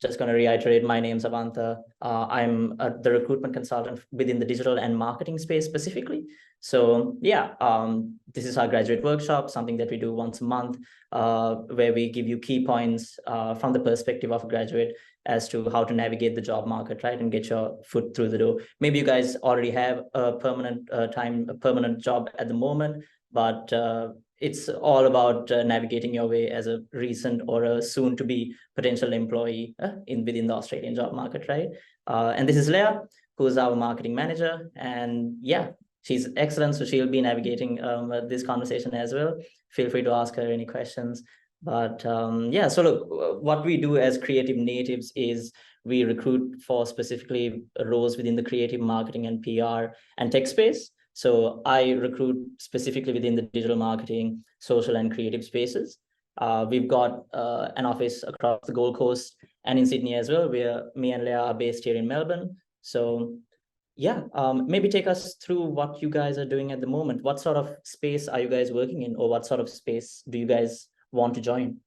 just going to reiterate, my name's Avantha. I'm the recruitment consultant within the digital and marketing space specifically. So yeah, this is our graduate workshop, something that we do once a month, where we give you key points from the perspective of a graduate as to how to navigate the job market, right, and get your foot through the door. Maybe you guys already have a permanent job at the moment, but it's all about navigating your way as a recent or a soon-to-be potential employee within the Australian job market, right? And this is Leah, who's our marketing manager, and yeah, she's excellent. So she'll be navigating this conversation as well. Feel free to ask her any questions. But yeah, so look, what we do as creative natives is we recruit for specifically roles within the creative marketing and PR and tech space. So I recruit specifically within the digital marketing, social and creative spaces. We've got an office across the Gold Coast and in Sydney as well, where me and Leah are based here in Melbourne. So yeah, maybe take us through what you guys are doing at the moment. What sort of space are you guys working in, or what sort of space do you guys want to join?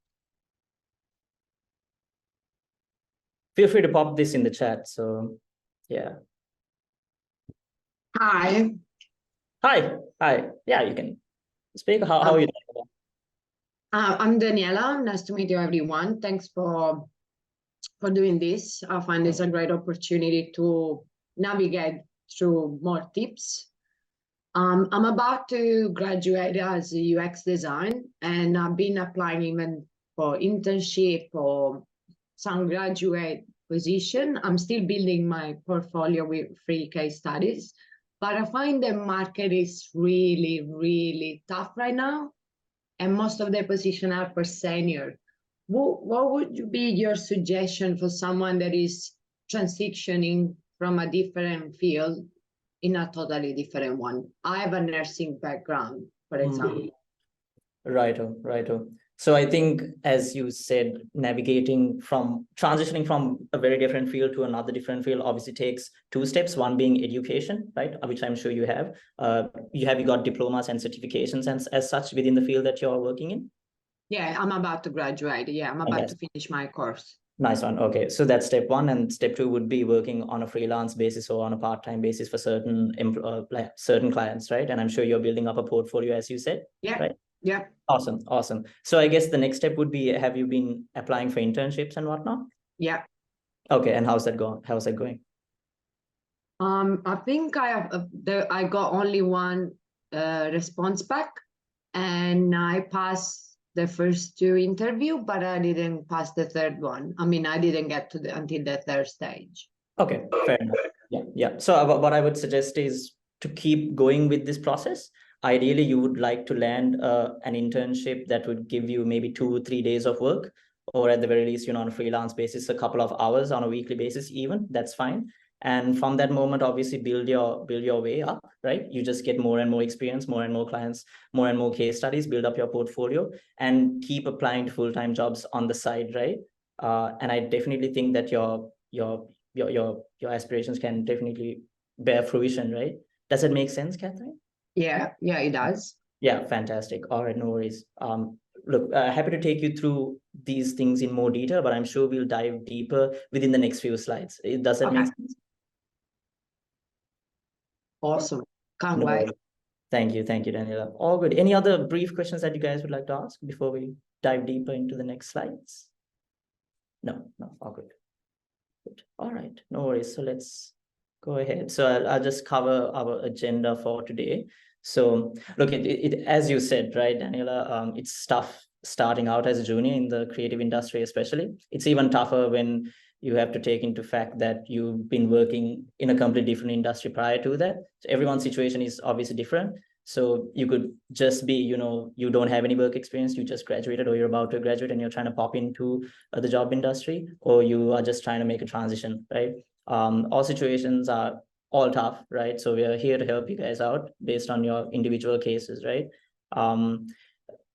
Feel free to pop this in the chat. So yeah. Hi. Yeah, you can speak. How are you doing? I'm Daniela. Nice to meet you, everyone. Thanks for doing this. I find this a great opportunity to navigate through more tips. I'm about to graduate as a UX design, and I've been applying even for internship or some graduate position. I'm still building my portfolio with free case studies, but I find the market is really, really tough right now, and most of the positions are for senior. What would be your suggestion for someone that is transitioning from a different field in a totally different one? I have a nursing background, for example. Righto. So I think, as you said, transitioning from a very different field to another different field obviously takes two steps, one being education, right? Which I'm sure you have. You got diplomas and certifications and as such within the field that you're working in? Yeah, I'm about to graduate. Yeah, I'm about to finish my course. Nice one. Okay, so that's step one, and step two would be working on a freelance basis or on a part-time basis for certain clients, right? And I'm sure you're building up a portfolio, as you said. Yeah. Right? Yeah. Awesome. So I guess the next step would be, have you been applying for internships and whatnot? Yeah. Okay, and how's that going? I think I got only one response back, and I passed the first two interview, but I didn't pass the third one. I mean, I didn't get until the third stage. Okay, fair enough. Yeah. So what I would suggest is to keep going with this process. Ideally, you would like to land an internship that would give you maybe 2-3 days of work, or at the very least, on a freelance basis, a couple of hours on a weekly basis, even. That's fine. And from that moment, obviously, build your way up, right? You just get more and more experience, more and more clients, more and more case studies, build up your portfolio, and keep applying to full-time jobs on the side, right? And I definitely think that your aspirations can definitely bear fruition, right? Does it make sense, Catherine? Yeah, it does. Yeah, fantastic. All right, no worries. Look, happy to take you through these things in more detail, but I'm sure we'll dive deeper within the next few slides. Does that make sense? Awesome. Can't wait. Thank you, Daniela. All good. Any other brief questions that you guys would like to ask before we dive deeper into the next slides? No, all good. All right, no worries. So let's go ahead. So I'll just cover our agenda for today. So look, as you said, right, Daniela, it's tough starting out as a junior in the creative industry, especially. It's even tougher when you have to take into fact that you've been working in a completely different industry prior to that. So everyone's situation is obviously different. So you could just be, you don't have any work experience, you just graduated, or you're about to graduate and you're trying to pop into the job industry, or you are just trying to make a transition, right? All situations are all tough, right? So we are here to help you guys out based on your individual cases, right?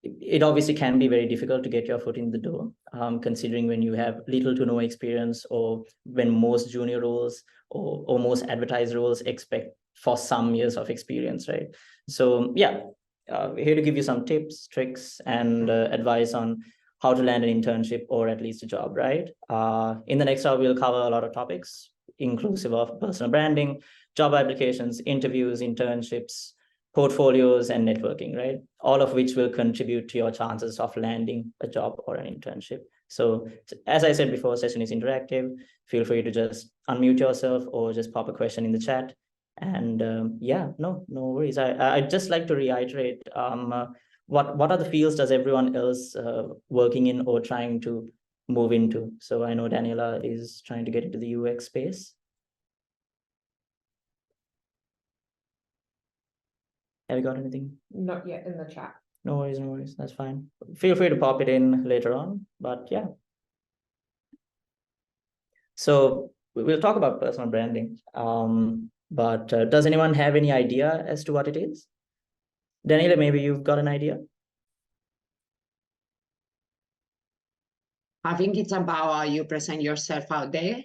It obviously can be very difficult to get your foot in the door, considering when you have little to no experience, or when most junior roles or most advertised roles expect for some years of experience, right? So yeah, here to give you some tips, tricks, and advice on how to land an internship or at least a job, right? In the next hour, we'll cover a lot of topics, inclusive of personal branding, job applications, interviews, internships, portfolios, and networking, right? All of which will contribute to your chances of landing a job or an internship. So as I said before, session is interactive. Feel free to just unmute yourself or just pop a question in the chat. And yeah, no worries. I'd just like to reiterate, what are the fields does everyone else working in or trying to move into? So I know Daniela is trying to get into the UX space. Have you got anything? Not yet in the chat. No worries, that's fine. Feel free to pop it in later on, but yeah. So we'll talk about personal branding, but does anyone have any idea as to what it is? Daniela, maybe you've got an idea? I think it's about how you present yourself out there.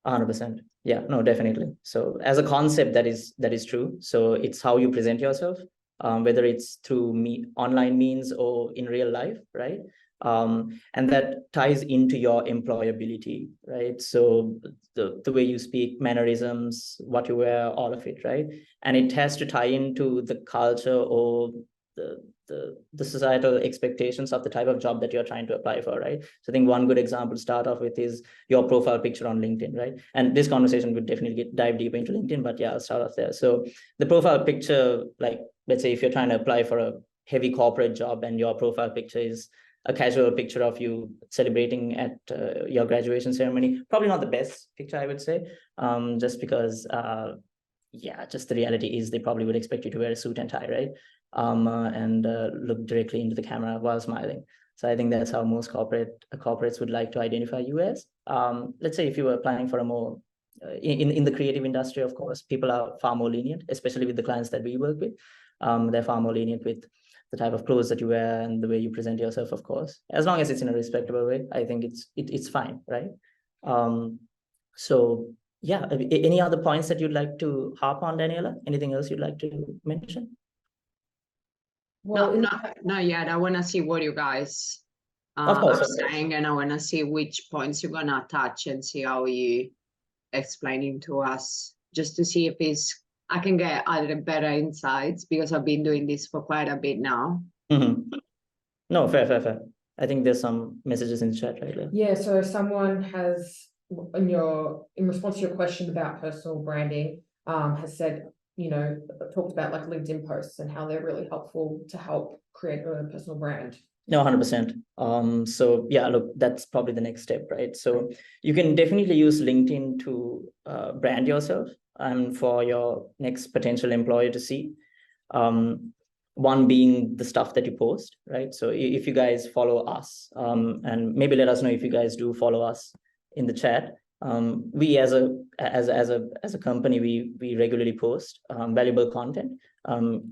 100%. Yeah, no, definitely. So as a concept, that is true. So it's how you present yourself, whether it's through online means or in real life, right? And that ties into your employability, right? So the way you speak, mannerisms, what you wear, all of it, right? And it has to tie into the culture or the societal expectations of the type of job that you're trying to apply for, right? So I think one good example to start off with is your profile picture on LinkedIn, right? And this conversation would definitely dive deeper into LinkedIn, but yeah, I'll start off there. So the profile picture, like, let's say if you're trying to apply for a heavy corporate job and your profile picture is a casual picture of you celebrating at your graduation ceremony, probably not the best picture, I would say, just because, yeah, just the reality is they probably would expect you to wear a suit and tie, right? And look directly into the camera while smiling. So I think that's how most corporates would like to identify you as. Let's say if you were applying for a more, in the creative industry, of course, people are far more lenient, especially with the clients that we work with. They're far more lenient with the type of clothes that you wear and the way you present yourself, of course. As long as it's in a respectable way, I think it's fine, right? So yeah, any other points that you'd like to harp on, Daniela? Anything else you'd like to mention? Well, Not yet. I want to see what you guys Of course, are saying, and I want to see which points you're gonna touch and see how you explaining to us, just to see if I can get other better insights, because I've been doing this for quite a bit now. No, fair. I think there's some messages in the chat right there. yeah, so someone has, in response to your question about personal branding, has said, talked about like LinkedIn posts and how they're really helpful to help create a personal brand. No, 100%. So yeah, look, that's probably the next step, right? So you can definitely use LinkedIn to brand yourself and for your next potential employer to see. One being the stuff that you post, right? So if you guys follow us, and maybe let us know if you guys do follow us in the chat. We as a company, we regularly post valuable content,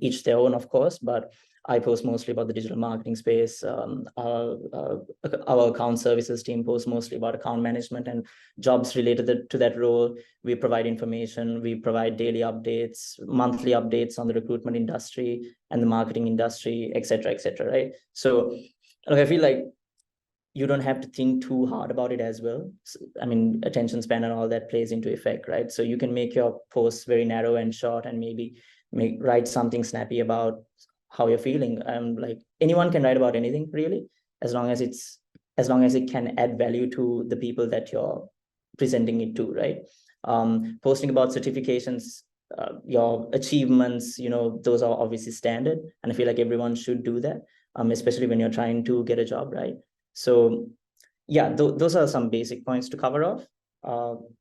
each their own, of course, but I post mostly about the digital marketing space. Our account services team posts mostly about account management and jobs related to that role. We provide information, we provide daily updates, monthly updates on the recruitment industry and the marketing industry, et cetera, right? So look, I feel like you don't have to think too hard about it as well. I mean, attention span and all that plays into effect, right? So you can make your posts very narrow and short and maybe write something snappy about how you're feeling. Like anyone can write about anything really, as long as it can add value to the people that you're presenting it to, right? Posting about certifications, your achievements, those are obviously standard, and I feel like everyone should do that, especially when you're trying to get a job, right? So yeah, those are some basic points to cover off.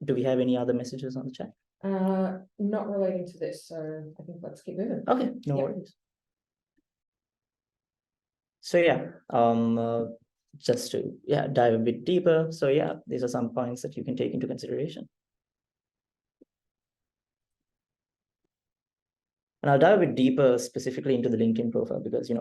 Do we have any other messages on the chat? Not relating to this, so I think let's keep moving. Okay, no worries. So yeah, just to dive a bit deeper. So yeah, these are some points that you can take into consideration. And I'll dive a bit deeper specifically into the LinkedIn profile, because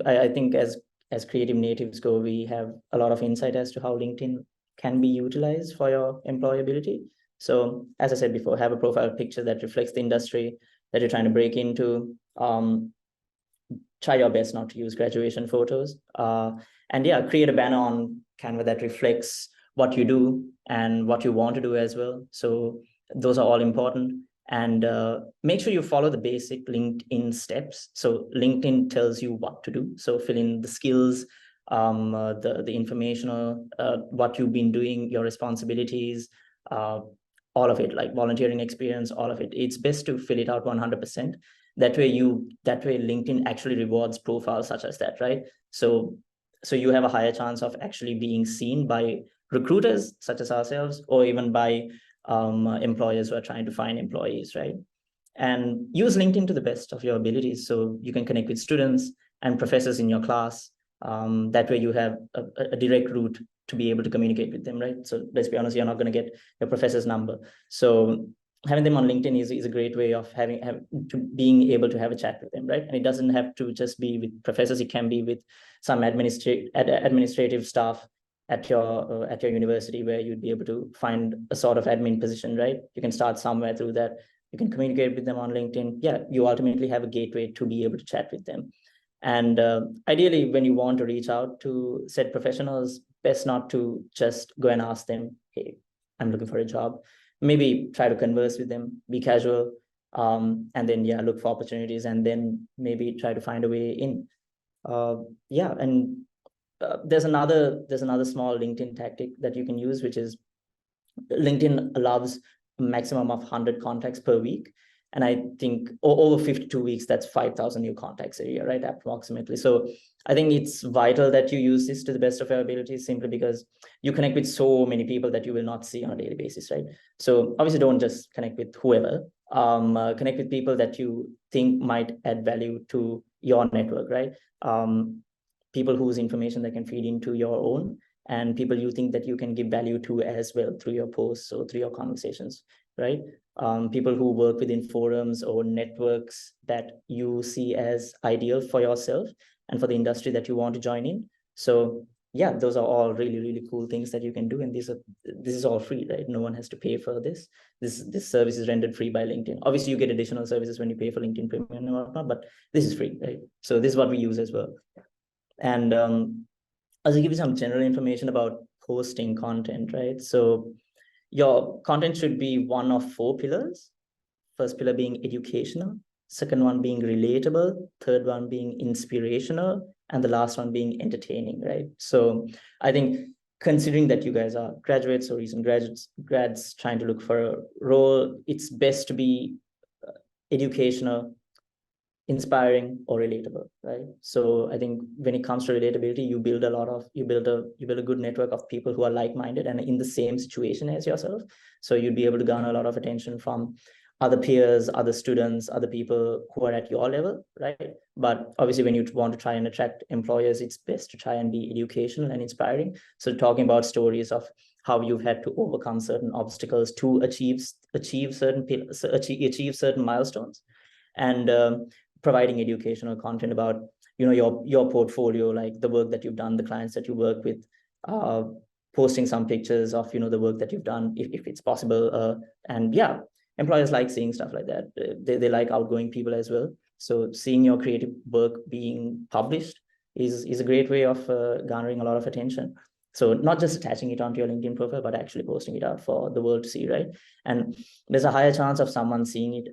I think as creative natives go, we have a lot of insight as to how LinkedIn can be utilized for your employability. So as I said before, have a profile picture that reflects the industry that you're trying to break into. try your best not to use graduation photos. And yeah, create a banner on Canva that reflects what you do and what you want to do as well. So those are all important. And make sure you follow the basic LinkedIn steps. So LinkedIn tells you what to do. So fill in the skills, the informational, what you've been doing, your responsibilities, all of it, like volunteering experience, all of it. It's best to fill it out 100%. That way LinkedIn actually rewards profiles such as that, right? So you have a higher chance of actually being seen by recruiters such as ourselves, or even by employers who are trying to find employees, right? And use LinkedIn to the best of your abilities, so you can connect with students and professors in your class. That way you have a direct route to be able to communicate with them, right? So let's be honest, you're not going to get your professor's number. So having them on LinkedIn is a great way of being able to have a chat with them, right? And it doesn't have to just be with professors. It can be with some administrative staff at your university, where you'd be able to find a sort of admin position, right? You can start somewhere through that. You can communicate with them on LinkedIn. Yeah, you ultimately have a gateway to be able to chat with them. And ideally, when you want to reach out to said professionals, best not to just go and ask them, hey, I'm looking for a job. Maybe try to converse with them, be casual, and then look for opportunities, and then maybe try to find a way in. And there's another small LinkedIn tactic that you can use, which is LinkedIn allows a maximum of 100 contacts per week. And I think over 52 weeks, that's 5,000 new contacts a year, right? Approximately. So I think it's vital that you use this to the best of your abilities, simply because you connect with so many people that you will not see on a daily basis, right? So obviously don't just connect with whoever, connect with people that you think might add value to your network, right? People whose information they can feed into your own, and people you think that you can give value to as well through your posts or through your conversations, right? People who work within forums or networks that you see as ideal for yourself and for the industry that you want to join in. So yeah, those are all really, really cool things that you can do. And this is all free, right? No one has to pay for this. This service is rendered free by LinkedIn. Obviously, you get additional services when you pay for LinkedIn Premium and whatnot, but this is free, right? So this is what we use as well. And I'll give you some general information about posting content, right? So your content should be one of 4 pillars. First pillar being educational, second one being relatable, third one being inspirational, and the last one being entertaining, right? So I think, considering that you guys are graduates or recent grads trying to look for a role, it's best to be educational, inspiring, or relatable, right? So I think when it comes to relatability, you build a good network of people who are like-minded and in the same situation as yourself. So you'd be able to garner a lot of attention from other peers, other students, other people who are at your level, right? But obviously, when you want to try and attract employers, it's best to try and be educational and inspiring. So talking about stories of how you've had to overcome certain obstacles to achieve certain milestones, and providing educational content about your portfolio, like the work that you've done, the clients that you work with, posting some pictures of the work that you've done if it's possible. And yeah, employers like seeing stuff like that. They like outgoing people as well. So seeing your creative work being published is a great way of garnering a lot of attention. So not just attaching it onto your LinkedIn profile, but actually posting it out for the world to see, right? And there's a higher chance of someone seeing it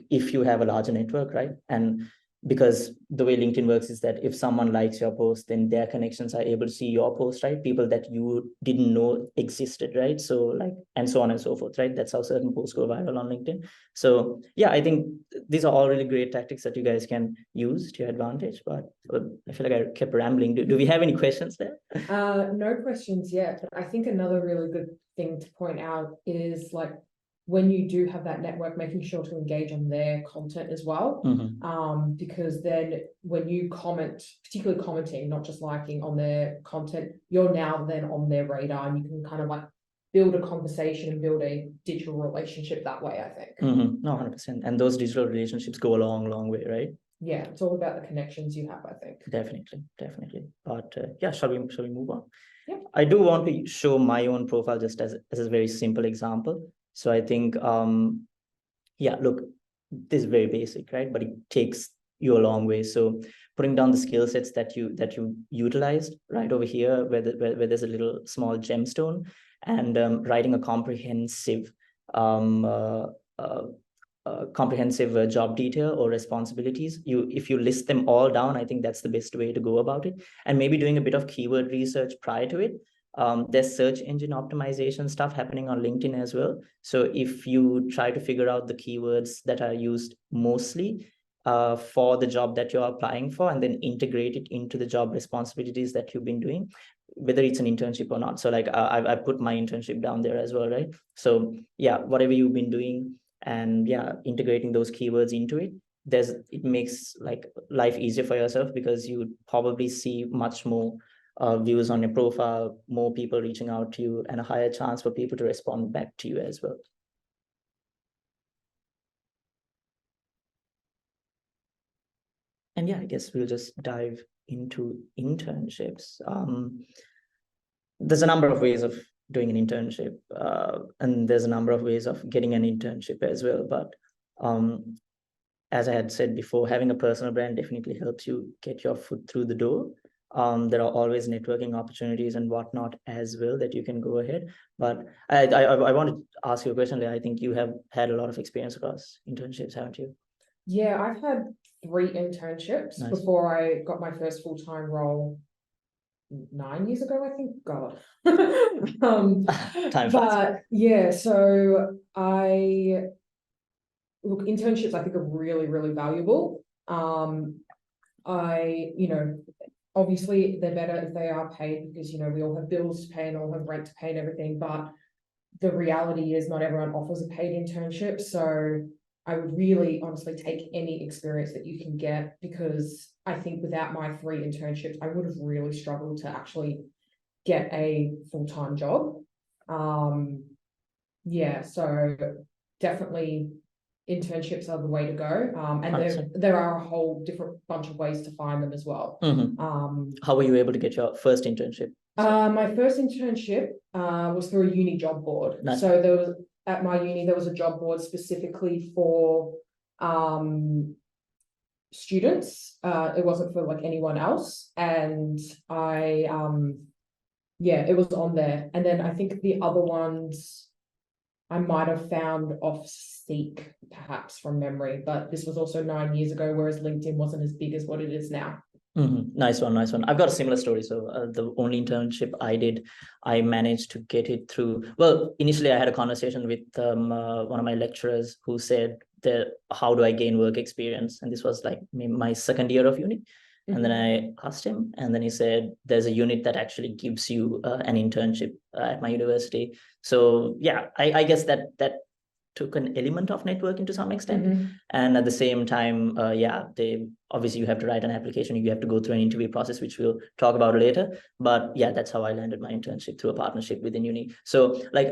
if you have a larger network, right? And because the way LinkedIn works is that if someone likes your post, then their connections are able to see your post, right? People that you didn't know existed, right? So like, and so on and so forth, right? That's how certain posts go viral on LinkedIn. So yeah, I think these are all really great tactics that you guys can use to your advantage. But I feel like I kept rambling. Do we have any questions there? No questions yet, but I think another really good thing to point out is, like, when you do have that network, making sure to engage on their content as well. Because then when you comment, particularly commenting, not just liking on their content, you're now then on their radar, and you can kind of like build a conversation and build a digital relationship that way, I think. No, 100%. And those digital relationships go a long way, right? Yeah, it's all about the connections you have, I think. Definitely. But yeah, shall we move on? Yeah. I do want to show my own profile just as a very simple example. So I think, yeah, look, this is very basic, right? But it takes you a long way. So putting down the skill sets that you utilized right over here, where there's a little small gemstone, and writing a comprehensive job detail or responsibilities. If you list them all down, I think that's the best way to go about it. And maybe doing a bit of keyword research prior to it. There's search engine optimization stuff happening on LinkedIn as well. So if you try to figure out the keywords that are used mostly for the job that you're applying for, and then integrate it into the job responsibilities that you've been doing, whether it's an internship or not. So like I put my internship down there as well, right? So yeah, whatever you've been doing, and yeah, integrating those keywords into it, it makes like life easier for yourself, because you probably see much more views on your profile, more people reaching out to you, and a higher chance for people to respond back to you as well. And yeah, I guess we'll just dive into internships. There's a number of ways of doing an internship, and there's a number of ways of getting an internship as well. But as I had said before, having a personal brand definitely helps you get your foot through the door. There are always networking opportunities and whatnot as well that you can go ahead. But I want to ask you a question, Leah. I think you have had a lot of experience across internships, haven't you? Yeah, I've had 3 internships Nice. before I got my first full-time role 9 years ago, I think. God. Time flies. But yeah, so internships I think are really, really valuable. Obviously they're better if they are paid, because, we all have bills to pay and all have rent to pay and everything, but the reality is not everyone offers a paid internship. So I would really honestly take any experience that you can get, because I think without my 3 internships, I would have really struggled to actually get a full-time job. Yeah, so definitely internships are the way to go. And there are a whole different bunch of ways to find them as well. How were you able to get your first internship? My first internship was through a uni job board. Nice. So at my uni, there was a job board specifically for students. It wasn't for like anyone else. And it was on there. And then I think the other ones I might have found off Seek, perhaps, from memory, but this was also 9 years ago, whereas LinkedIn wasn't as big as what it is now. Nice one. I've got a similar story. So the only internship I did, I managed to get it through. Well, initially I had a conversation with one of my lecturers who said that, how do I gain work experience? And this was like my second year of uni. And then I asked him, and then he said, there's a unit that actually gives you an internship at my university. So yeah, I guess that took an element of networking to some extent. And at the same time, obviously you have to write an application, you have to go through an interview process, which we'll talk about later. But yeah, that's how I landed my internship, through a partnership within uni. So like,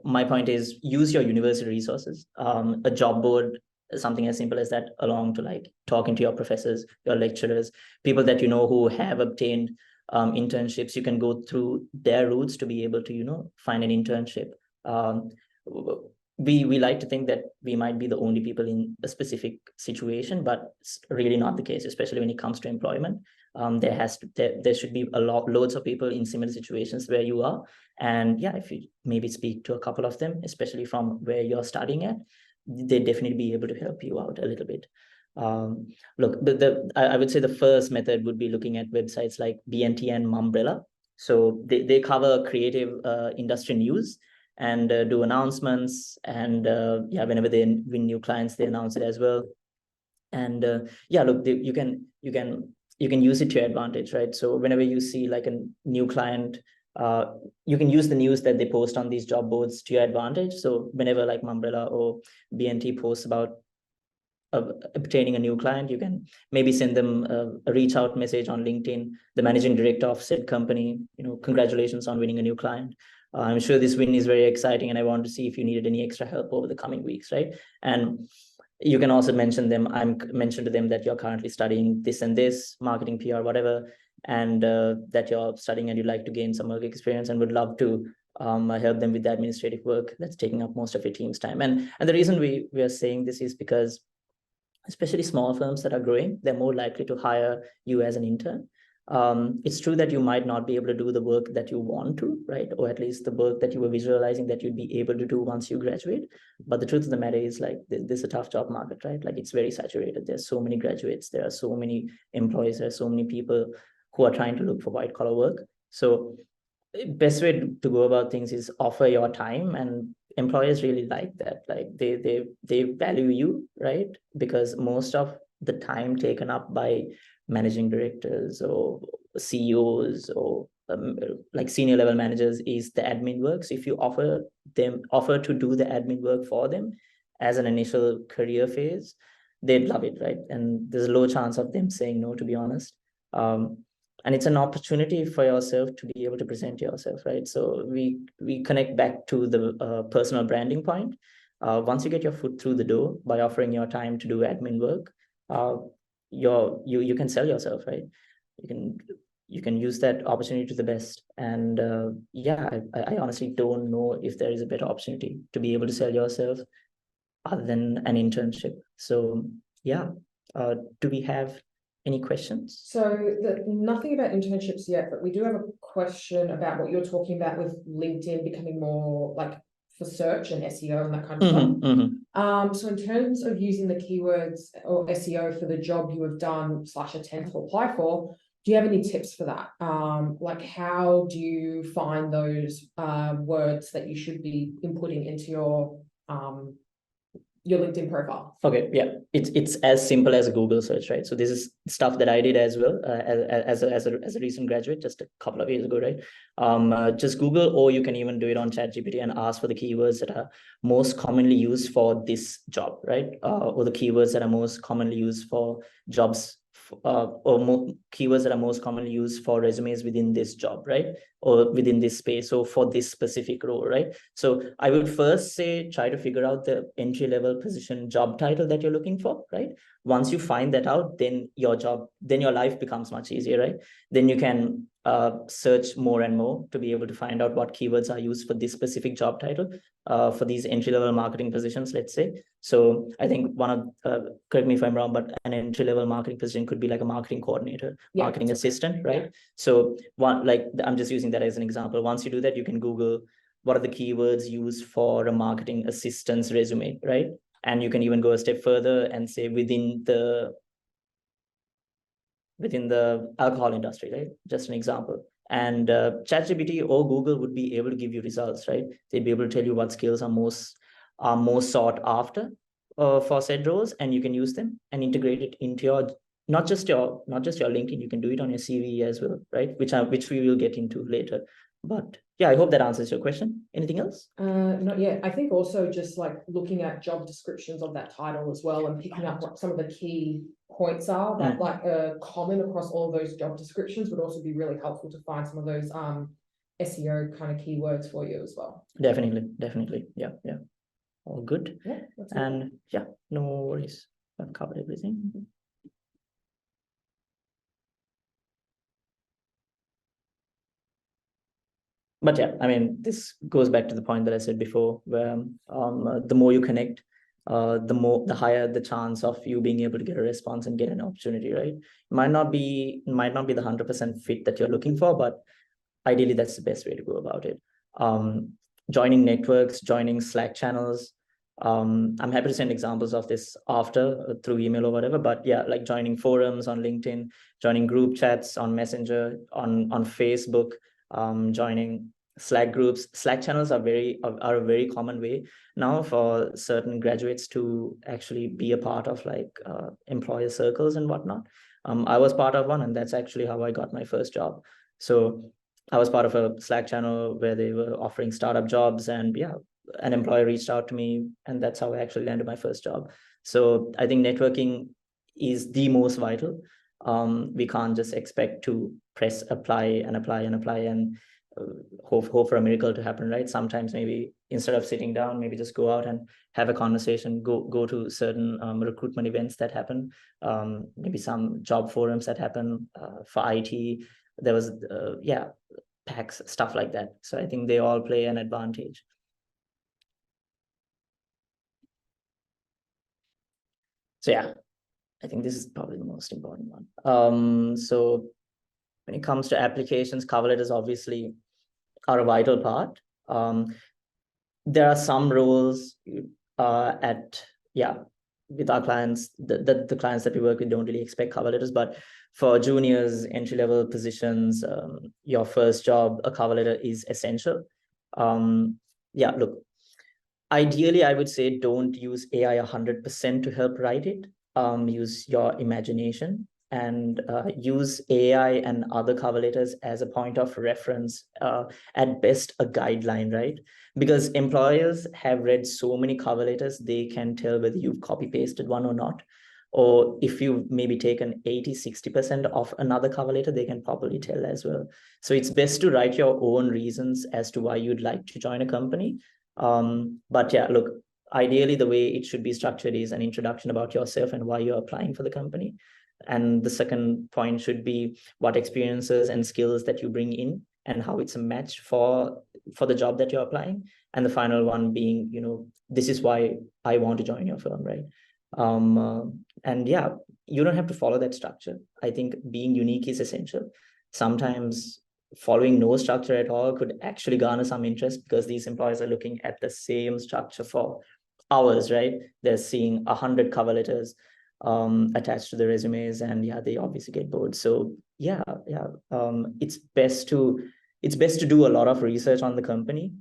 my point is, use your university resources. A job board, something as simple as that, along to like talking to your professors, your lecturers, people that you know who have obtained internships. You can go through their routes to be able to find an internship. We like to think that we might be the only people in a specific situation, but it's really not the case, especially when it comes to employment. There should be loads of people in similar situations where you are. And yeah, if you maybe speak to a couple of them, especially from where you're studying at, they'd definitely be able to help you out a little bit. Look, I would say the first method would be looking at websites like BNT and Mumbrella. So they cover creative industry news and do announcements, and whenever they win new clients, they announce it as well. And look, you can use it to your advantage, right? So whenever you see like a new client, you can use the news that they post on these job boards to your advantage. So whenever like Mumbrella or BNT posts about obtaining a new client, you can maybe send them a reach out message on LinkedIn, the managing director of said company, congratulations on winning a new client. I'm sure this win is very exciting, and I want to see if you needed any extra help over the coming weeks, right? And you can also mention to them that you're currently studying this and this, marketing, PR, whatever, and that you're studying and you'd like to gain some work experience and would love to help them with the administrative work that's taking up most of your team's time. And the reason we are saying this is because especially small firms that are growing, they're more likely to hire you as an intern. It's true that you might not be able to do the work that you want to, right? Or at least the work that you were visualizing that you'd be able to do once you graduate. But the truth of the matter is, like, this is a tough job market, right? Like, it's very saturated. There's so many graduates, there are so many employees, there are so many people who are trying to look for white collar work. So best way to go about things is offer your time, and employers really like that. Like, they value you, right? Because most of the time taken up by managing directors or CEOs or like senior level managers is the admin work. So if you offer to do the admin work for them as an initial career phase, they'd love it, right? And there's a low chance of them saying no, to be honest. And it's an opportunity for yourself to be able to present yourself, right? So we connect back to the personal branding point. Once you get your foot through the door by offering your time to do admin work, you can sell yourself, right? You can use that opportunity to the best. And yeah, I honestly don't know if there is a better opportunity to be able to sell yourself other than an internship. So yeah, do we have any questions? So nothing about internships yet, but we do have a question about what you're talking about with LinkedIn becoming more like for search and SEO and that kind of stuff. So in terms of using the keywords or SEO for the job you have done / attempt to apply for, do you have any tips for that? Like, how do you find those words that you should be inputting into your LinkedIn profile? Okay, yeah, it's as simple as a Google search, right? So this is stuff that I did as well as a recent graduate just a couple of years ago, right? Just Google, or you can even do it on ChatGPT and ask for the keywords that are most commonly used for this job, right? Or the keywords that are most commonly used for jobs, keywords that are most commonly used for resumes within this job, right? Or within this space, or for this specific role, right? So I would first say try to figure out the entry-level position job title that you're looking for, right? Once you find that out, then your life becomes much easier, right? Then you can search more and more to be able to find out what keywords are used for this specific job title, for these entry-level marketing positions, let's say. So I think correct me if I'm wrong, but an entry-level marketing position could be like a marketing coordinator, marketing assistant, right? So I'm just using that as an example. Once you do that, you can Google what are the keywords used for a marketing assistant's resume, right? And you can even go a step further and say within the alcohol industry, right? Just an example. And ChatGPT or Google would be able to give you results, right? They'd be able to tell you what skills are most sought after for said roles, and you can use them and integrate it into your not just your LinkedIn. You can do it on your CV as well, right? Which we will get into later. But yeah, I hope that answers your question. Anything else? Not yet. I think also just like looking at job descriptions of that title as well, and picking up what some of the key points are that like common across all of those job descriptions would also be really helpful to find some of those SEO kind of keywords for you as well. Definitely. Yeah. All good. Yeah, and yeah, no worries. I've covered everything. But yeah, I mean, this goes back to the point that I said before, where the more you connect, the higher the chance of you being able to get a response and get an opportunity, right? Might not be the 100% fit that you're looking for, but ideally that's the best way to go about it. Joining networks, joining Slack channels. I'm happy to send examples of this after through email or whatever, but yeah, like joining forums on LinkedIn, joining group chats on Messenger, on Facebook, joining Slack groups. Slack channels are a very common way now for certain graduates to actually be a part of like employer circles and whatnot. I was part of one, and that's actually how I got my first job. So I was part of a Slack channel where they were offering startup jobs, and yeah, an employer reached out to me, and that's how I actually landed my first job. So I think networking is the most vital. We can't just expect to press apply and hope for a miracle to happen, right? Sometimes maybe instead of sitting down, maybe just go out and have a conversation, go to certain recruitment events that happen, maybe some job forums that happen for IT. There was PACs, stuff like that. So I think they all play an advantage. So yeah, I think this is probably the most important one. So when it comes to applications, cover letters obviously are a vital part. There are some roles with our clients, the clients that we work with don't really expect cover letters, but for juniors, entry-level positions, your first job, a cover letter is essential. Look, ideally, I would say don't use AI 100% to help write it. Use your imagination and use AI and other cover letters as a point of reference, at best a guideline, right? Because employers have read so many cover letters, they can tell whether you've copy pasted one or not. Or if you've maybe taken 80-60% of another cover letter, they can probably tell as well. So it's best to write your own reasons as to why you'd like to join a company. But yeah, look, ideally the way it should be structured is an introduction about yourself and why you're applying for the company. And the second point should be what experiences and skills that you bring in and how it's a match for the job that you're applying. And the final one being, this is why I want to join your firm, right? And yeah, you don't have to follow that structure. I think being unique is essential. Sometimes following no structure at all could actually garner some interest because these employers are looking at the same structure for hours, right? They're seeing 100 cover letters attached to the resumes, and yeah, they obviously get bored. So it's best to do a lot of research on the company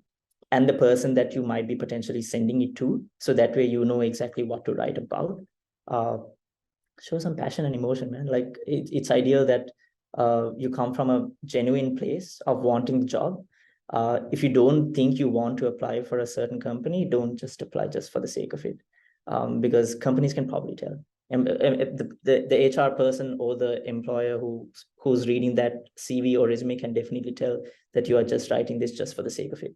and the person that you might be potentially sending it to, so that way you know exactly what to write about. Show some passion and emotion, man. Like it's ideal that you come from a genuine place of wanting the job. If you don't think you want to apply for a certain company, don't just apply just for the sake of it, because companies can probably tell. And the HR person or the employer who's reading that CV or resume can definitely tell that you are just writing this just for the sake of it.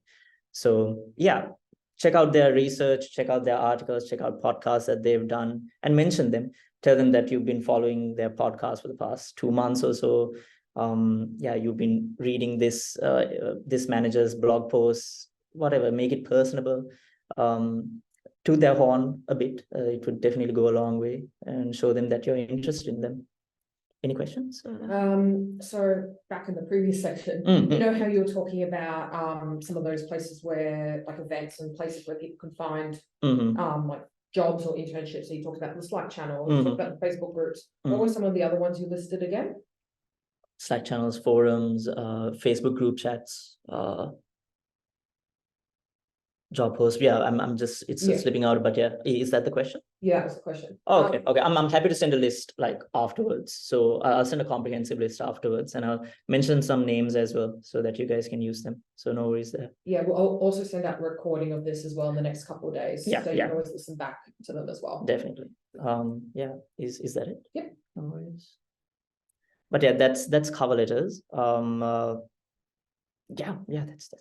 So yeah, check out their research, check out their articles, check out podcasts that they've done, and mention them. Tell them that you've been following their podcast for the past 2 months or so. You've been reading this manager's blog posts, whatever. Make it personable. To their horn a bit. It would definitely go a long way and show them that you're interested in them. Any questions? So back in the previous section, you know how you were talking about some of those places where, like, events and places where people can find like jobs or internships. So you talked about the Slack channel, you talked about the Facebook groups. What were some of the other ones you listed again? Slack channels, forums, Facebook group chats, job posts. Yeah, I'm just it's slipping out, but yeah, is that the question? Yeah, that's the question. Oh, okay. I'm happy to send a list like afterwards. So I'll send a comprehensive list afterwards, and I'll mention some names as well so that you guys can use them. So no worries there. Yeah, well, I'll also send out a recording of this as well in the next couple of days. Yeah, so you can always listen back to them as well. Definitely. Is that it? Yeah. No worries. But yeah, that's cover letters. That's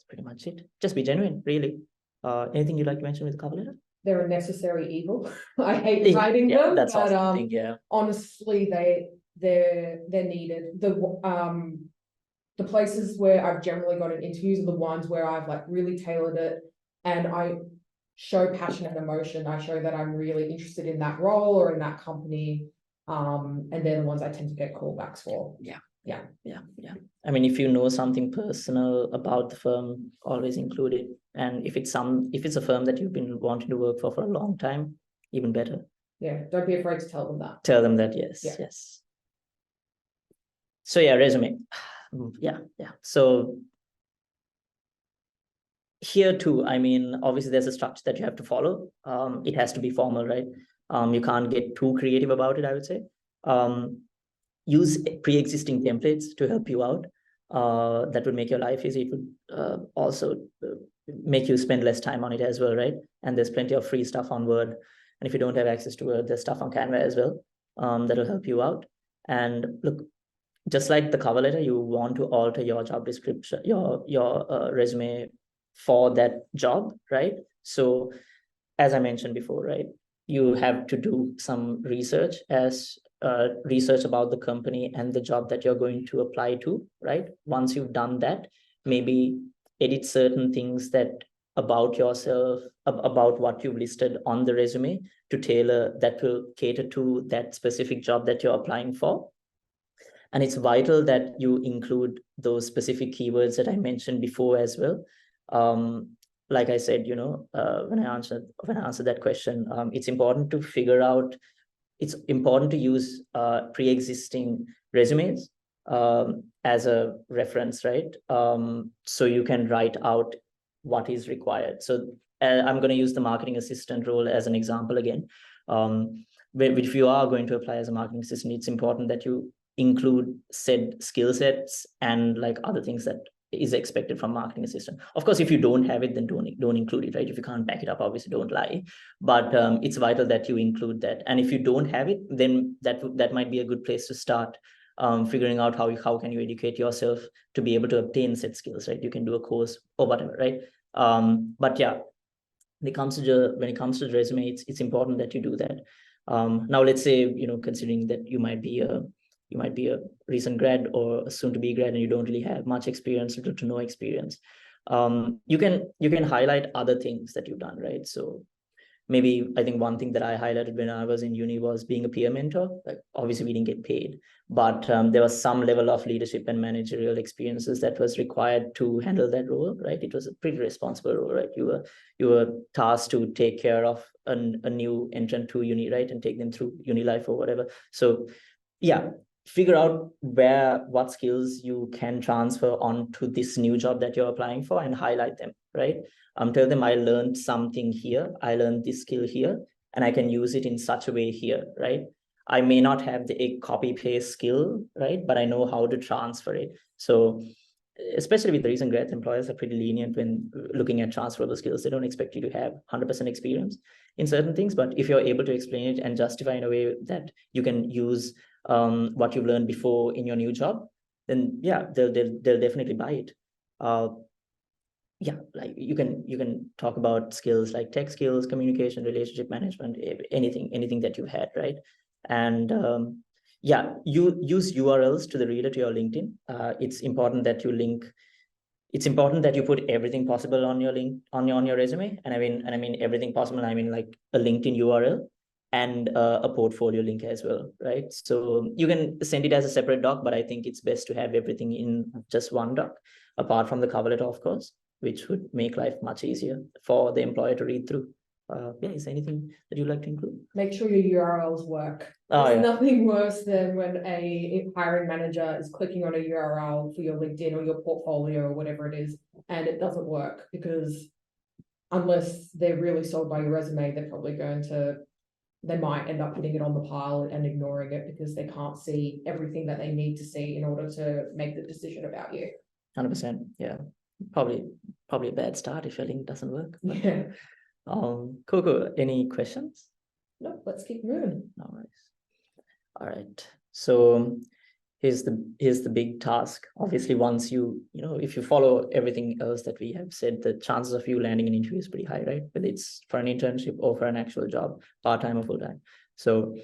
pretty much it. Just be genuine, really. Anything you'd like to mention with the cover letter? They're a necessary evil. I hate writing them, that's but awesome. honestly, they're needed. The places where I've generally got in interviews are the ones where I've like really tailored it and I show passion and emotion. I show that I'm really interested in that role or in that company. And they're the ones I tend to get callbacks for. Yeah. I mean, if you know something personal about the firm, always include it. And if it's a firm that you've been wanting to work for a long time, even better. Yeah, don't be afraid to tell them that. Tell them that, yes. So yeah, resume. Yeah. So here too, I mean, obviously there's a structure that you have to follow. It has to be formal, right? You can't get too creative about it, I would say. Use pre-existing templates to help you out. That would make your life easy. It would also make you spend less time on it as well, right? And there's plenty of free stuff on Word. And if you don't have access to Word, there's stuff on Canva as well. That'll help you out. And look, just like the cover letter, you want to alter your job description, your resume for that job, right? So as I mentioned before, right, you have to do some research research about the company and the job that you're going to apply to, right? Once you've done that, maybe edit certain things that about yourself, about what you've listed on the resume to tailor that will cater to that specific job that you're applying for. And it's vital that you include those specific keywords that I mentioned before as well. Like I said, when I answered that question, it's important to figure out, it's important to use pre-existing resumes as a reference, right? So you can write out what is required. So I'm going to use the marketing assistant role as an example again. If you are going to apply as a marketing assistant, it's important that you include said skill sets and like other things that is expected from marketing assistant. Of course, if you don't have it, then don't include it, right? If you can't back it up, obviously don't lie. But it's vital that you include that. And if you don't have it, then that might be a good place to start figuring out how can you educate yourself to be able to obtain said skills, right? You can do a course or whatever, right? But yeah, when it comes to the resume, it's important that you do that. Now, let's say, considering that you might be a recent grad or a soon-to-be grad and you don't really have much experience, little to no experience. You can highlight other things that you've done, right? So maybe I think one thing that I highlighted when I was in uni was being a peer mentor. Like obviously we didn't get paid, but there was some level of leadership and managerial experiences that was required to handle that role, right? It was a pretty responsible role, right? You were tasked to take care of a new entrant to uni, right? And take them through uni life or whatever. So yeah, figure out what skills you can transfer onto this new job that you're applying for and highlight them, right? Tell them I learned something here, I learned this skill here, and I can use it in such a way here, right? I may not have the copy paste skill, right? But I know how to transfer it. So especially with recent grads, employers are pretty lenient when looking at transferable skills. They don't expect you to have 100% experience in certain things, but if you're able to explain it and justify in a way that you can use what you've learned before in your new job, then yeah, they'll definitely buy it. Yeah, like you can talk about skills like tech skills, communication, relationship management, anything that you've had, right? And yeah, you use URLs to the reader to your LinkedIn. It's important that you link. It's important that you put everything possible on your on your resume. And I mean everything possible. I mean like a LinkedIn URL and a portfolio link as well, right? So you can send it as a separate doc, but I think it's best to have everything in just one doc, apart from the cover letter, of course, which would make life much easier for the employer to read through. Yeah, is there anything that you'd like to include? Make sure your URLs work. Oh, There's yeah. nothing worse than when a hiring manager is clicking on a URL for your LinkedIn or your portfolio or whatever it is, and it doesn't work, because unless they're really sold by your resume, they might end up putting it on the pile and ignoring it because they can't see everything that they need to see in order to make the decision about you. 100%. Yeah, probably a bad start if your link doesn't work. Yeah. Coco, any questions? No, let's keep moving. No worries. All right. So here's the big task. Obviously, once if you follow everything else that we have said, the chances of you landing an interview is pretty high, right? Whether it's for an internship or for an actual job, part-time or full-time. So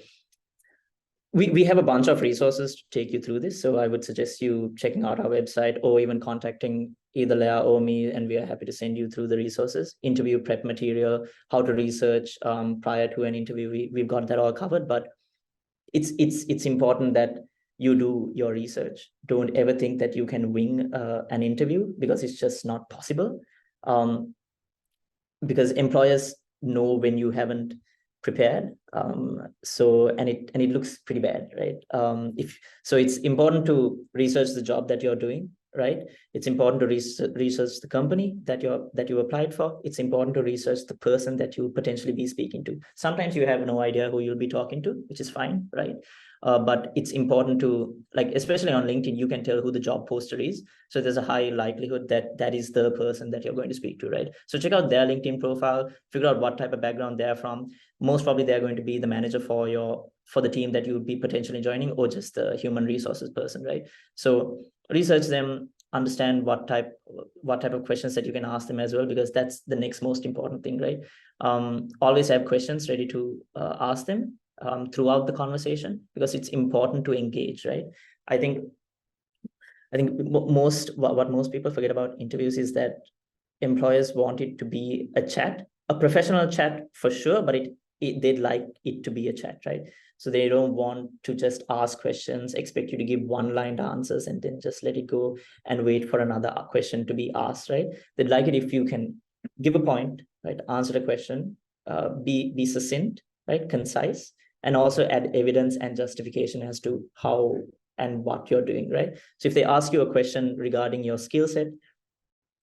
we have a bunch of resources to take you through this. So I would suggest you checking out our website or even contacting either Leah or me, and we are happy to send you through the resources, interview prep material, how to research prior to an interview. We've got that all covered, but it's important that you do your research. Don't ever think that you can wing an interview, because it's just not possible. Because employers know when you haven't prepared. And it looks pretty bad, right? So it's important to research the job that you're doing, right? It's important to research the company that you applied for. It's important to research the person that you potentially be speaking to. Sometimes you have no idea who you'll be talking to, which is fine, right? But it's important to, like, especially on LinkedIn, you can tell who the job poster is. So there's a high likelihood that is the person that you're going to speak to, right? So check out their LinkedIn profile, figure out what type of background they're from. Most probably they're going to be the manager for the team that you would be potentially joining, or just the human resources person, right? So research them, understand what type of questions that you can ask them as well, because that's the next most important thing, right? Always have questions ready to ask them throughout the conversation, because it's important to engage, right? I think what most people forget about interviews is that employers want it to be a chat, a professional chat for sure, but they'd like it to be a chat, right? So they don't want to just ask questions, expect you to give one-line answers and then just let it go and wait for another question to be asked, right? They'd like it if you can give a point, right? Answer the question, be succinct, right? Concise, and also add evidence and justification as to how and what you're doing, right? So if they ask you a question regarding your skill set,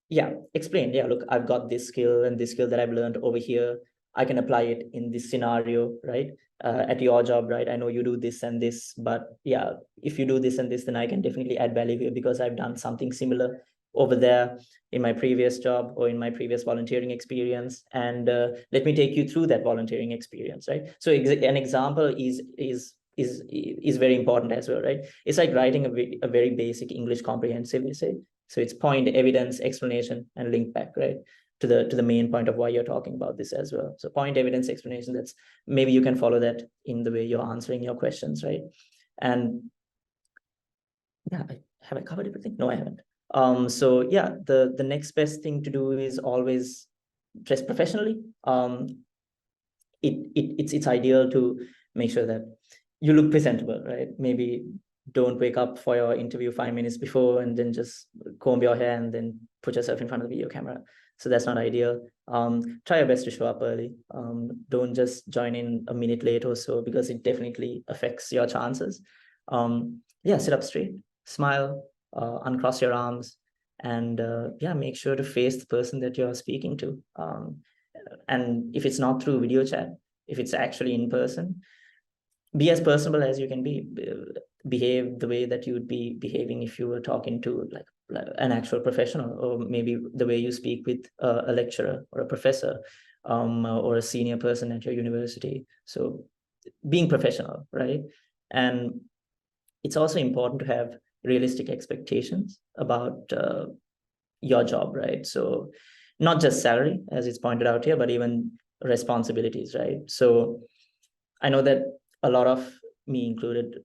yeah, explain. Yeah, look, I've got this skill and this skill that I've learned over here. I can apply it in this scenario, right? At your job, right? I know you do this and this, but yeah, if you do this and this, then I can definitely add value here because I've done something similar over there in my previous job or in my previous volunteering experience. And let me take you through that volunteering experience, right? So an example is very important as well, right? It's like writing a very basic English comprehensive essay. So it's point, evidence, explanation, and link back, right? To the main point of why you're talking about this as well. So point, evidence, explanation, that's maybe you can follow that in the way you're answering your questions, right? And yeah, have I covered everything? No, I haven't. So yeah, the next best thing to do is always dress professionally. It's ideal to make sure that you look presentable, right? Maybe don't wake up for your interview 5 minutes before and then just comb your hair and then put yourself in front of the video camera. So that's not ideal. Try your best to show up early. Don't just join in a minute late or so because it definitely affects your chances. Yeah, sit up straight, smile, uncross your arms, and yeah, make sure to face the person that you're speaking to. And if it's not through video chat, if it's actually in person, be as personable as you can be. Behave the way that you would be behaving if you were talking to like an actual professional, or maybe the way you speak with a lecturer or a professor, or a senior person at your university. So being professional, right? And it's also important to have realistic expectations about your job, right? So not just salary, as it's pointed out here, but even responsibilities, right? So I know that a lot of, me included,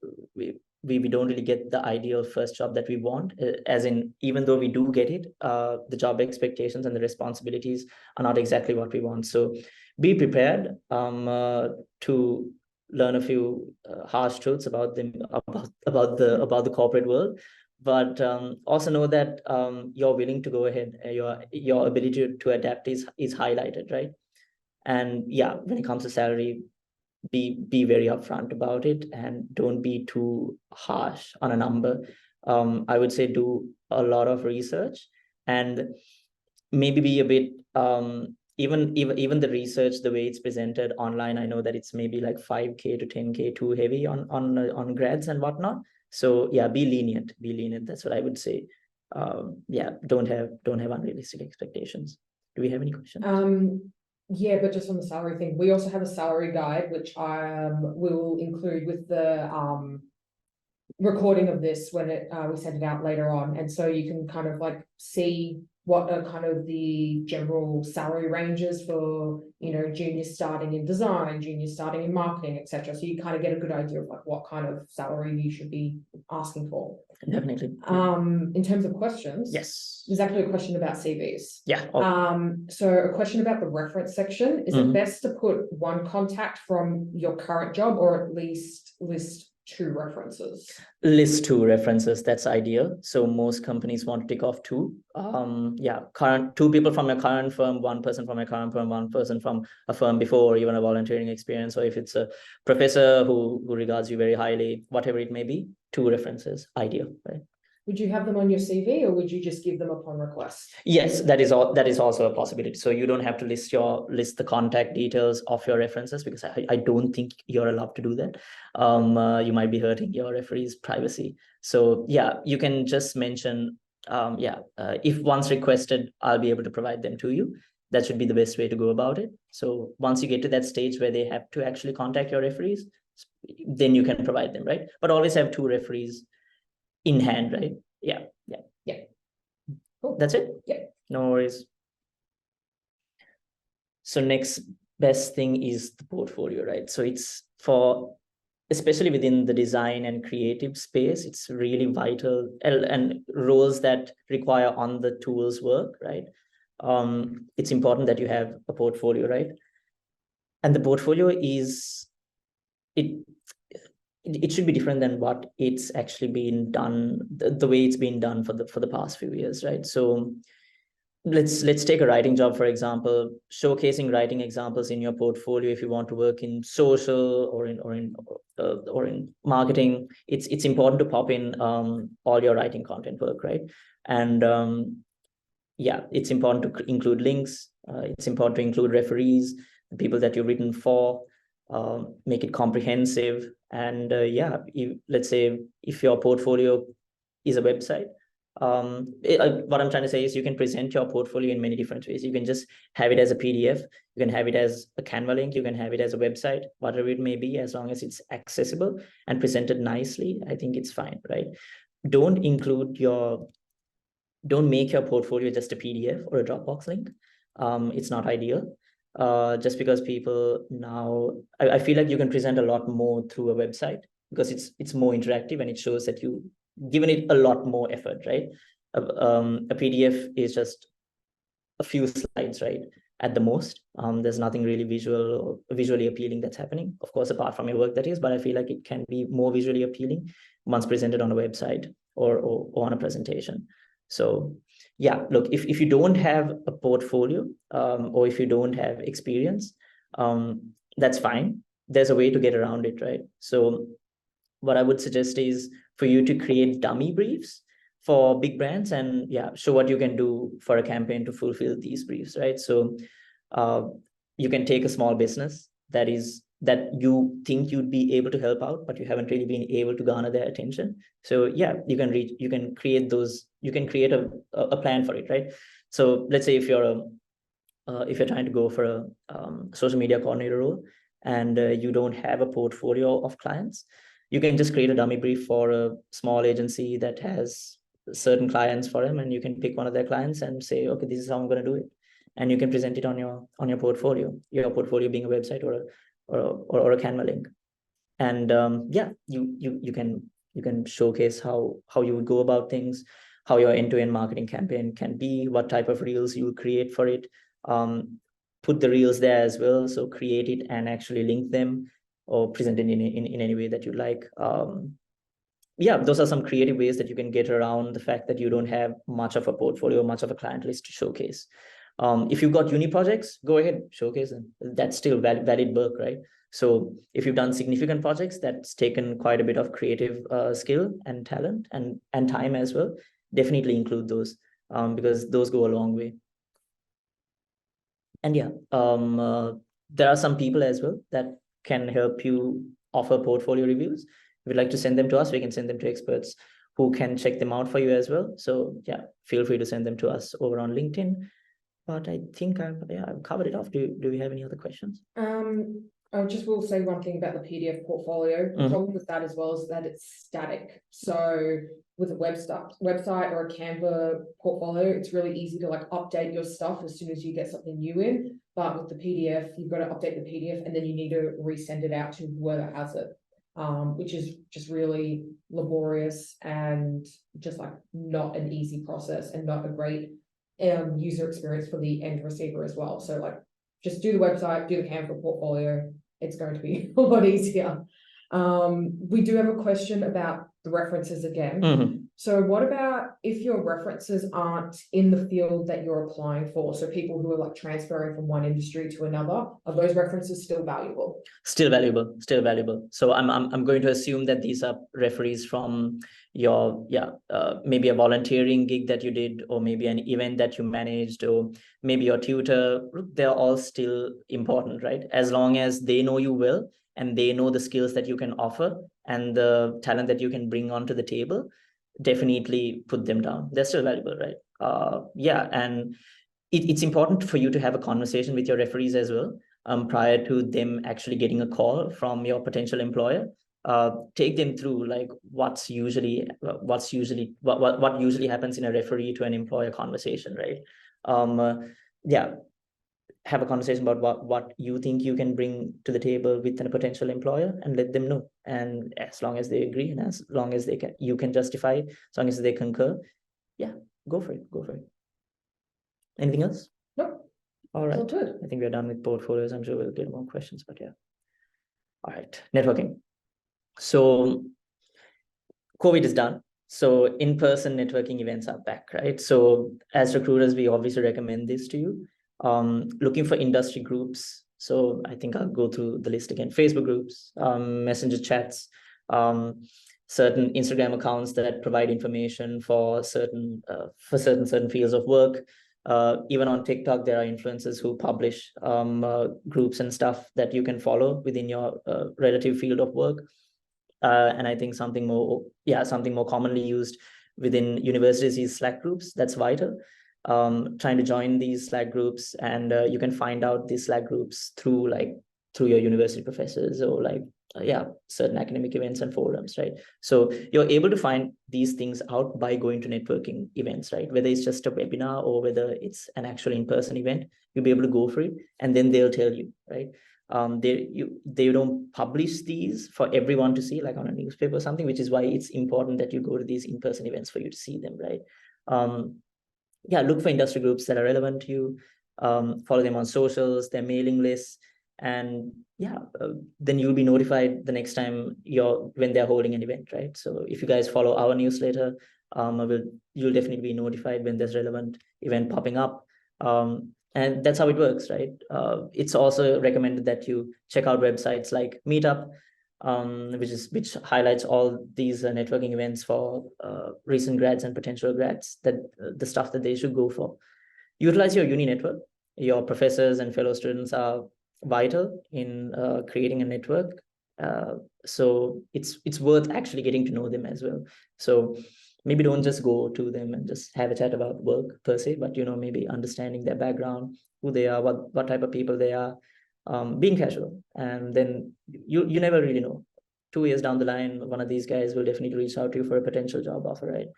we don't really get the ideal first job that we want, as in, even though we do get it, the job expectations and the responsibilities are not exactly what we want. So be prepared to learn a few harsh truths about the corporate world, but also know that you're willing to go ahead. Your ability to adapt is highlighted, right? And yeah, when it comes to salary, be very upfront about it and don't be too harsh on a number. I would say do a lot of research and maybe be a bit even the research, the way it's presented online. I know that it's maybe like 5K to 10K too heavy on grads and whatnot. So yeah, be lenient. That's what I would say. Yeah, don't have unrealistic expectations. Do we have any questions? Yeah, but just on the salary thing, we also have a salary guide, which I will include with the recording of this when we send it out later on. And so you can kind of like see what are kind of the general salary ranges for, you know, juniors starting in design, juniors starting in marketing, etc. So you kind of get a good idea of like what kind of salary you should be asking for. Definitely. In terms of questions, yes, there's actually a question about CVs. Yeah. So a question about the reference section. Is it best to put one contact from your current job, or at least list 2 references? List 2 references, that's ideal. So most companies want to tick off 2. Yeah, 2 people from your current firm, 1 person from your current firm, 1 person from a firm before, or even a volunteering experience, or if it's a professor who regards you very highly, whatever it may be, 2 references, ideal, right? Would you have them on your CV, or would you just give them upon request? Yes, that is also a possibility. So you don't have to list the contact details of your references, because I don't think you're allowed to do that. You might be hurting your referee's privacy. So yeah, you can just mention, if once requested, I'll be able to provide them to you. That should be the best way to go about it. So once you get to that stage where they have to actually contact your referees, then you can provide them, right? But always have 2 referees in hand, right? Yeah. Cool. That's it. Yeah. No worries. So next best thing is the portfolio, right? So it's for, especially within the design and creative space, it's really vital, and roles that require on the tools work, right? it's important that you have a portfolio, right? And the portfolio is, it should be different than what it's actually been done, the way it's been done for the past few years, right? So let's take a writing job, for example. Showcasing writing examples in your portfolio, if you want to work in social or in marketing, it's important to pop in all your writing content work, right? And yeah, it's important to include links. It's important to include referees, the people that you've written for, make it comprehensive. And yeah, let's say if your portfolio is a website, what I'm trying to say is you can present your portfolio in many different ways. You can just have it as a PDF, you can have it as a Canva link, you can have it as a website, whatever it may be, as long as it's accessible and presented nicely, I think it's fine, right? Don't make your portfolio just a PDF or a Dropbox link. It's not ideal. Just because people now, I feel like you can present a lot more through a website because it's more interactive and it shows that you given it a lot more effort, right? A PDF is just a few slides, right? At the most. There's nothing really visually appealing that's happening. Of course, apart from your work, that is, but I feel like it can be more visually appealing once presented on a website or on a presentation. So yeah, look, if you don't have a portfolio or if you don't have experience, that's fine. There's a way to get around it, right? So what I would suggest is for you to create dummy briefs for big brands and yeah, show what you can do for a campaign to fulfill these briefs, right? So you can take a small business that you think you'd be able to help out, but you haven't really been able to garner their attention. So yeah, you can create a plan for it, right? So let's say if you're trying to go for a social media coordinator role and you don't have a portfolio of clients, you can just create a dummy brief for a small agency that has certain clients for them, and you can pick one of their clients and say, okay, this is how I'm going to do it, and you can present it on your portfolio. Your portfolio being a website or a Canva link, and yeah, you can showcase how you would go about things, how your end-to-end marketing campaign can be, what type of reels you will create for it. Put the reels there as well, so create it and actually link them or present it in any way that you like. Yeah, those are some creative ways that you can get around the fact that you don't have much of a portfolio, much of a client list to showcase. If you've got uni projects, go ahead, showcase them. That's still valid work, right? So if you've done significant projects that's taken quite a bit of creative skill and talent and time as well, definitely include those because those go a long way. And yeah, there are some people as well that can help you offer portfolio reviews. If you'd like to send them to us, we can send them to experts who can check them out for you as well. So yeah, feel free to send them to us over on LinkedIn. But I think I've covered it off. Do we have any other questions? I just will say one thing about the PDF portfolio. The problem with that as well is that it's static. So with a website or a Canva portfolio, it's really easy to like update your stuff as soon as you get something new in. But with the PDF, you've got to update the PDF and then you need to resend it out to whoever has it, which is just really laborious and just like not an easy process and not a great user experience for the end receiver as well. So like just do the website, do the Canva portfolio. It's going to be a lot easier. We do have a question about the references again. So what about if your references aren't in the field that you're applying for? So people who are like transferring from one industry to another, are those references still valuable? Still valuable. So I'm going to assume that these are referees from your maybe a volunteering gig that you did, or maybe an event that you managed, or maybe your tutor. They're all still important, right? As long as they know you well and they know the skills that you can offer and the talent that you can bring onto the table, definitely put them down. They're still valuable, right? Yeah, and it's important for you to have a conversation with your referees as well prior to them actually getting a call from your potential employer. Take them through like what usually happens in a referee to an employer conversation, right? Yeah, have a conversation about what you think you can bring to the table with a potential employer and let them know. And as long as they agree and as long as you can justify it, as long as they concur, yeah, go for it. Anything else? All All right. good. I think we're done with portfolios. I'm sure we'll get more questions, but yeah. All right. Networking. So COVID is done. So in-person networking events are back, right? So as recruiters, we obviously recommend this to you. Looking for industry groups. So I think I'll go through the list again. Facebook groups, messenger chats, certain Instagram accounts that provide information for certain fields of work. Even on TikTok, there are influencers who publish groups and stuff that you can follow within your relative field of work. And I think something more commonly used within universities is Slack groups. That's vital. Trying to join these Slack groups, and you can find out these Slack groups through your university professors or certain academic events and forums, right? So you're able to find these things out by going to networking events, right? Whether it's just a webinar or whether it's an actual in-person event, you'll be able to go for it, and then they'll tell you, right? They don't publish these for everyone to see, like on a newspaper or something, which is why it's important that you go to these in-person events for you to see them, right? Look for industry groups that are relevant to you, follow them on socials, their mailing lists, and then you'll be notified the next time when they're holding an event, right? So if you guys follow our newsletter, you'll definitely be notified when there's relevant event popping up. And that's how it works, right? It's also recommended that you check out websites like Meetup, which highlights all these networking events for recent grads and potential grads, that the stuff that they should go for. Utilize your uni network. Your professors and fellow students are vital in creating a network. So it's worth actually getting to know them as well. So maybe don't just go to them and just have a chat about work per se, but maybe understanding their background, who they are, what type of people they are, being casual. And then you never really know. 2 years down the line, one of these guys will definitely reach out to you for a potential job offer, right?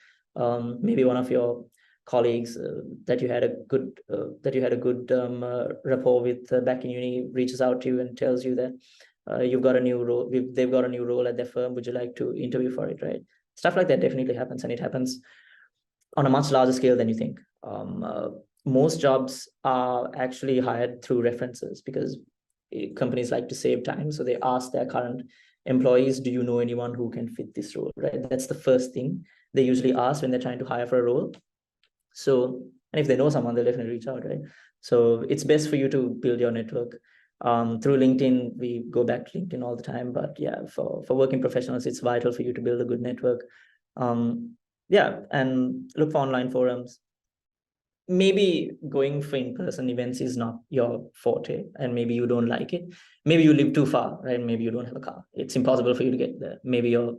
Maybe one of your colleagues that you had a good rapport with back in uni reaches out to you and tells you that you've got a new role, they've got a new role at their firm, would you like to interview for it, right? Stuff like that definitely happens, and it happens on a much larger scale than you think. Most jobs are actually hired through references because companies like to save time. So they ask their current employees, do you know anyone who can fit this role, right? That's the first thing they usually ask when they're trying to hire for a role. So, and if they know someone, they'll definitely reach out, right? So it's best for you to build your network through LinkedIn. We go back to LinkedIn all the time, but yeah, for working professionals, it's vital for you to build a good network. And look for online forums. Maybe going for in-person events is not your forte, and maybe you don't like it. Maybe you live too far, right? Maybe you don't have a car. It's impossible for you to get there. Maybe your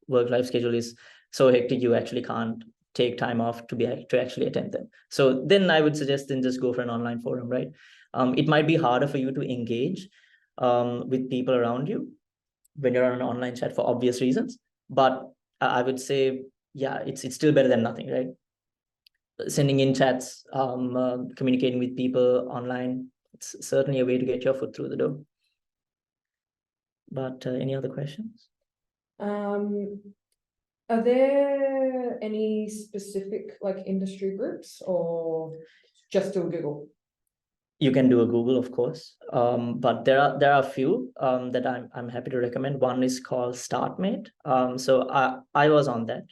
work-life schedule is so hectic you actually can't take time off to actually attend them. So then I would suggest then just go for an online forum, right? It might be harder for you to engage with people around you when you're on an online chat for obvious reasons, but I would say, it's still better than nothing, right? Sending in chats, communicating with people online, it's certainly a way to get your foot through the door. But any other questions? Are there any specific industry groups, or just do a Google? You can do a Google, of course, but there are a few that I'm happy to recommend. One is called StartMate. So I was on that.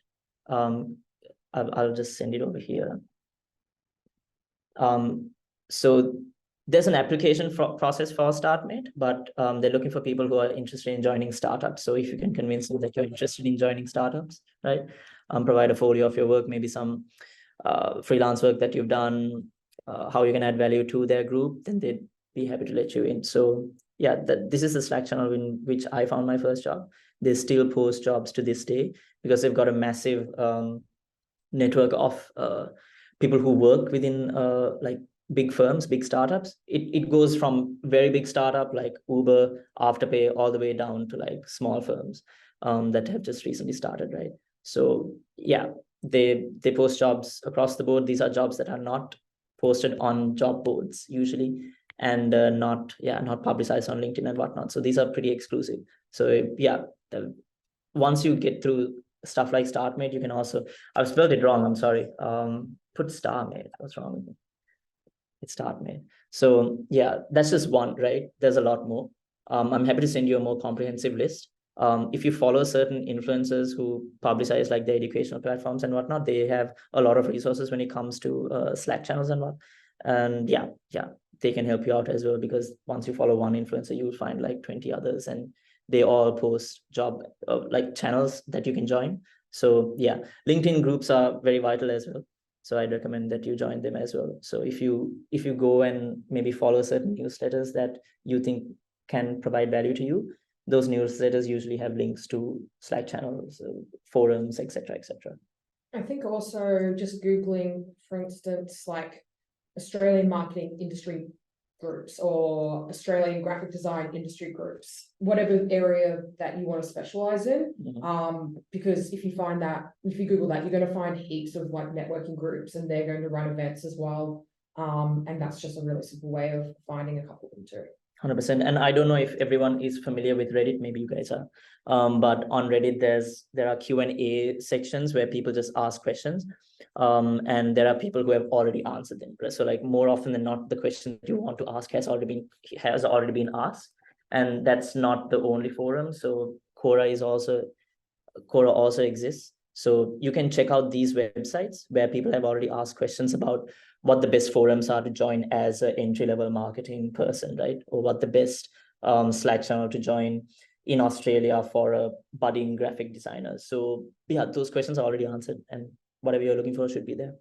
I'll just send it over here. So there's an application process for StartMate, but they're looking for people who are interested in joining startups. So if you can convince them that you're interested in joining startups, right? Provide a folio of your work, maybe some freelance work that you've done, how you can add value to their group, then they'd be happy to let you in. So this is the Slack channel in which I found my first job. They still post jobs to this day because they've got a massive network of people who work within big firms, big startups. It goes from very big startup like Uber, Afterpay, all the way down to small firms that have just recently started, right? So they post jobs across the board. These are jobs that are not posted on job boards usually, and not publicized on LinkedIn and whatnot. So these are pretty exclusive. So once you get through stuff like StartMate, you can also, I've spelled it wrong, I'm sorry. Put StarMate, what's wrong with me? It's StartMate. So yeah, that's just one, right? There's a lot more. I'm happy to send you a more comprehensive list. If you follow certain influencers who publicize like the educational platforms and whatnot, they have a lot of resources when it comes to Slack channels and what. And yeah, they can help you out as well, because once you follow one influencer, you will find like 20 others, and they all post job like channels that you can join. So yeah, LinkedIn groups are very vital as well. So I'd recommend that you join them as well. So if you go and maybe follow certain newsletters that you think can provide value to you, those newsletters usually have links to Slack channels, forums, etc., etc. I think also just Googling, for instance, like Australian marketing industry groups or Australian graphic design industry groups, whatever area that you want to specialize in. Because if you Google that, you're going to find heaps of like networking groups, and they're going to run events as well. And that's just a really simple way of finding a couple of them too. 100%. And I don't know if everyone is familiar with Reddit. Maybe you guys are. But on Reddit, there are Q&A sections where people just ask questions. And there are people who have already answered them. So like more often than not, the question that you want to ask has already been asked. And that's not the only forum. So Quora also exists. So you can check out these websites where people have already asked questions about what the best forums are to join as an entry-level marketing person, right? Or what the best Slack channel to join in Australia for a budding graphic designer. So yeah, those questions are already answered, and whatever you're looking for should be there.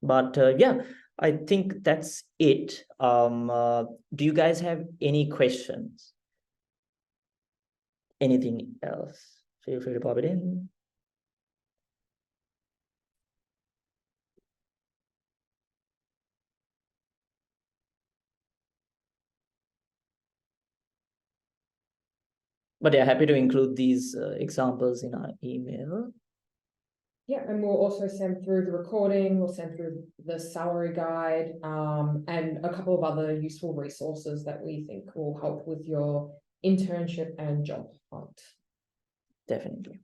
But yeah, I think that's it. Do you guys have any questions? Anything else? Feel free to pop it in. But yeah, happy to include these examples in our email. Yeah, and we'll also send through the recording, we'll send through the salary guide, and a couple of other useful resources that we think will help with your internship and job hunt. Definitely.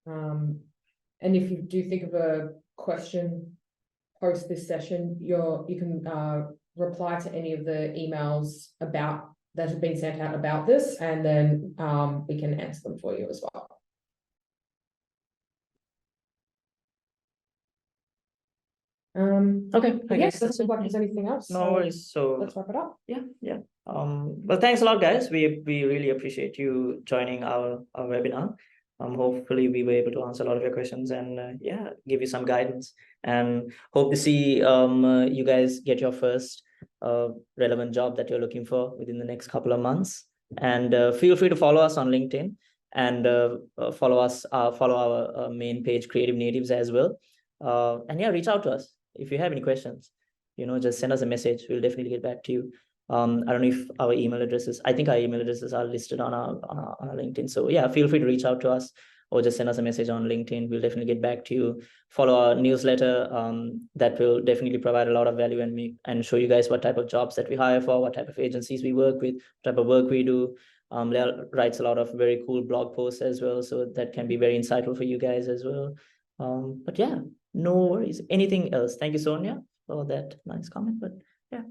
And if you do think of a question post this session, you can reply to any of the emails that have been sent out about this, and then we can answer them for you as well. Okay. I guess doesn't look like there's anything else. No worries. So let's wrap it up. Yeah. Well, thanks a lot, guys. We really appreciate you joining our webinar. Hopefully we were able to answer a lot of your questions and yeah, give you some guidance, and hope to see you guys get your first relevant job that you're looking for within the next couple of months. And feel free to follow us on LinkedIn, and follow our main page, Creative Natives, as well. And yeah, reach out to us if you have any questions. Just send us a message. We'll definitely get back to you. I don't know if our email addresses, I think our email addresses are listed on our LinkedIn. So yeah, feel free to reach out to us or just send us a message on LinkedIn. We'll definitely get back to you. Follow our newsletter. That will definitely provide a lot of value and show you guys what type of jobs that we hire for, what type of agencies we work with, what type of work we do. Leah writes a lot of very cool blog posts as well, so that can be very insightful for you guys as well. But yeah, no worries. Anything else? Thank you, Sonia, for that nice comment. But yeah,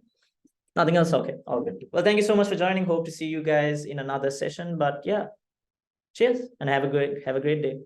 nothing else. Okay, all good. Well, thank you so much for joining. Hope to see you guys in another session. But yeah, cheers and have a great day.